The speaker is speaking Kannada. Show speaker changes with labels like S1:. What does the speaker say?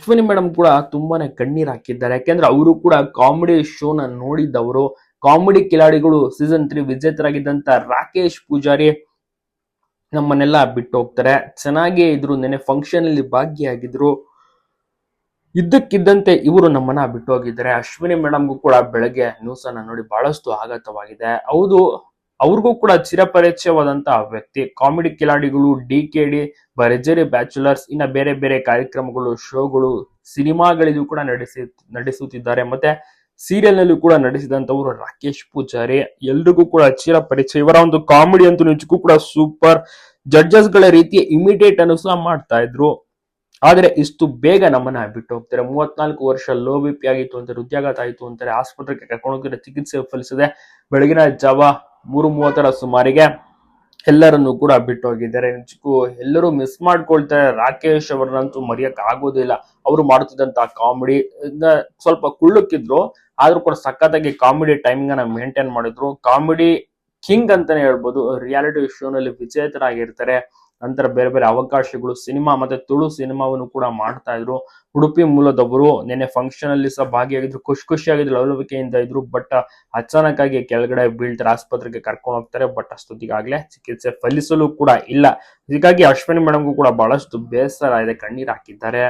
S1: ಅಶ್ವಿನಿ ಮೇಡಮ್ ಕೂಡ ತುಂಬಾನೇ ಕಣ್ಣೀರ್ ಹಾಕಿದ್ದಾರೆ. ಯಾಕೆಂದ್ರೆ ಅವರು ಕೂಡ ಕಾಮಿಡಿ ಶೋನ ನೋಡಿದ್ದವರು. ಕಾಮಿಡಿ ಕಿಲಾಡಿಗಳು ಸೀಸನ್ 3 ವಿಜೇತರಾಗಿದ್ದಂತ ರಾಕೇಶ್ ಪೂಜಾರಿ ನಮ್ಮನ್ನೆಲ್ಲ ಬಿಟ್ಟು ಹೋಗ್ತಾರೆ. ಚೆನ್ನಾಗೇ ಇದ್ರು, ನೆನೆ ಫಂಕ್ಷನ್ ಅಲ್ಲಿ ಭಾಗಿಯಾಗಿದ್ರು. ಇದ್ದಕ್ಕಿದ್ದಂತೆ ಇವರು ನಮ್ಮನ್ನ ಬಿಟ್ಟು ಹೋಗಿದ್ದಾರೆ. ಅಶ್ವಿನಿ ಮೇಡಮ್ಗೂ ಕೂಡ ಬೆಳಗ್ಗೆ ನ್ಯೂಸ್ ಅನ್ನ ನೋಡಿ ಬಹಳಷ್ಟು ಆಘಾತವಾಗಿದೆ. ಹೌದು, ಅವ್ರಿಗೂ ಕೂಡ ಚಿರಪರಿಚಯವಾದಂತಹ ವ್ಯಕ್ತಿ. ಕಾಮಿಡಿ ಕಿಲಾಡಿಗಳು, DKD, ಭರ್ಜರಿ ಬ್ಯಾಚುಲರ್ಸ್, ಇನ್ನ ಬೇರೆ ಬೇರೆ ಕಾರ್ಯಕ್ರಮಗಳು, ಶೋಗಳು, ಸಿನಿಮಾಗಳಿಗೂ ಕೂಡ ನಡೆಸುತ್ತಿದ್ದಾರೆ. ಮತ್ತೆ ಸೀರಿಯಲ್ ನಲ್ಲೂ ಕೂಡ ನಡೆಸಿದಂತವರು ರಾಕೇಶ್ ಪೂಜಾರಿ. ಎಲ್ರಿಗೂ ಕೂಡ ಚಿರಪರಿಚಯ. ಇವರ ಒಂದು ಕಾಮಿಡಿ ಅಂತೂ ನಿಜಕ್ಕೂ ಕೂಡ ಸೂಪರ್. ಜಡ್ಜಸ್ ಗಳ ರೀತಿ ಇಮಿಡಿಯೇಟ್ ಅನ್ನು ಸಹ ಮಾಡ್ತಾ ಇದ್ರು. ಆದ್ರೆ ಇಷ್ಟು ಬೇಗ ನಮ್ಮನ್ನ ಬಿಟ್ಟು ಹೋಗ್ತಾರೆ. 34 ವರ್ಷ ಲೋ BP ಆಗಿತ್ತು ಅಂತ, ಹೃದಯಾಘಾತ ಆಯ್ತು ಅಂತಾರೆ. ಆಸ್ಪತ್ರೆಗೆ ಕರ್ಕೊಂಡು ಹೋಗಿದ್ರೆ ಚಿಕಿತ್ಸೆ ಫಲಿಸದೆ ಬೆಳಗಿನ ಜಾವ 3:30 ಸುಮಾರಿಗೆ ಎಲ್ಲರನ್ನು ಕೂಡ ಬಿಟ್ಟು ಹೋಗಿದ್ದಾರೆ. ನಿಜಕ್ಕೂ ಎಲ್ಲರೂ ಮಿಸ್ ಮಾಡ್ಕೊಳ್ತಾರೆ. ರಾಕೇಶ್ ಅವರನ್ನಂತೂ ಮರೆಯಕ್ ಆಗೋದಿಲ್ಲ. ಅವರು ಮಾಡುತ್ತಿದ್ದಂತಹ ಕಾಮಿಡಿ ಸ್ವಲ್ಪ ಕುಳ್ಳುಕ್ಕಿದ್ರು, ಆದ್ರೂ ಕೂಡ ಸಖತ್ತಾಗಿ ಕಾಮಿಡಿ ಟೈಮಿಂಗ್ ಅನ್ನ ಮೇಂಟೈನ್ ಮಾಡಿದ್ರು. ಕಾಮಿಡಿ ಕಿಂಗ್ ಅಂತಾನೆ ಹೇಳ್ಬೋದು. ರಿಯಾಲಿಟಿ ಶೋನಲ್ಲಿ ವಿಜೇತರಾಗಿರ್ತಾರೆ. ನಂತರ ಬೇರೆ ಬೇರೆ ಅವಕಾಶಗಳು, ಸಿನಿಮಾ ಮತ್ತೆ ತುಳು ಸಿನಿಮಾವನ್ನು ಕೂಡ ಮಾಡ್ತಾ ಇದ್ರು. ಉಡುಪಿ ಮೂಲದವರು. ನೆನೆ ಫಂಕ್ಷನ್ ಅಲ್ಲಿ ಸಹ ಭಾಗಿಯಾಗಿದ್ರು. ಖುಷಿಯಾಗಿದ್ರು, ಲವಲವಿಕೆಯಿಂದ ಇದ್ರು. ಬಟ್ ಅಚಾನಕ್ ಆಗಿ ಕೆಳಗಡೆ ಬೀಳ್ತಾರೆ. ಆಸ್ಪತ್ರೆಗೆ ಕರ್ಕೊಂಡು ಹೋಗ್ತಾರೆ. ಬಟ್ ಅಷ್ಟೊತ್ತಿಗಾಗ್ಲೇ ಚಿಕಿತ್ಸೆ ಫಲಿಸಲು ಕೂಡ ಇಲ್ಲ. ಹೀಗಾಗಿ ಅಶ್ವಿನಿ ಮೇಡಮ್ಗೂ ಕೂಡ ಬಹಳಷ್ಟು ಬೇಸರ ಇದೆ, ಕಣ್ಣೀರ್ ಹಾಕಿದ್ದಾರೆ.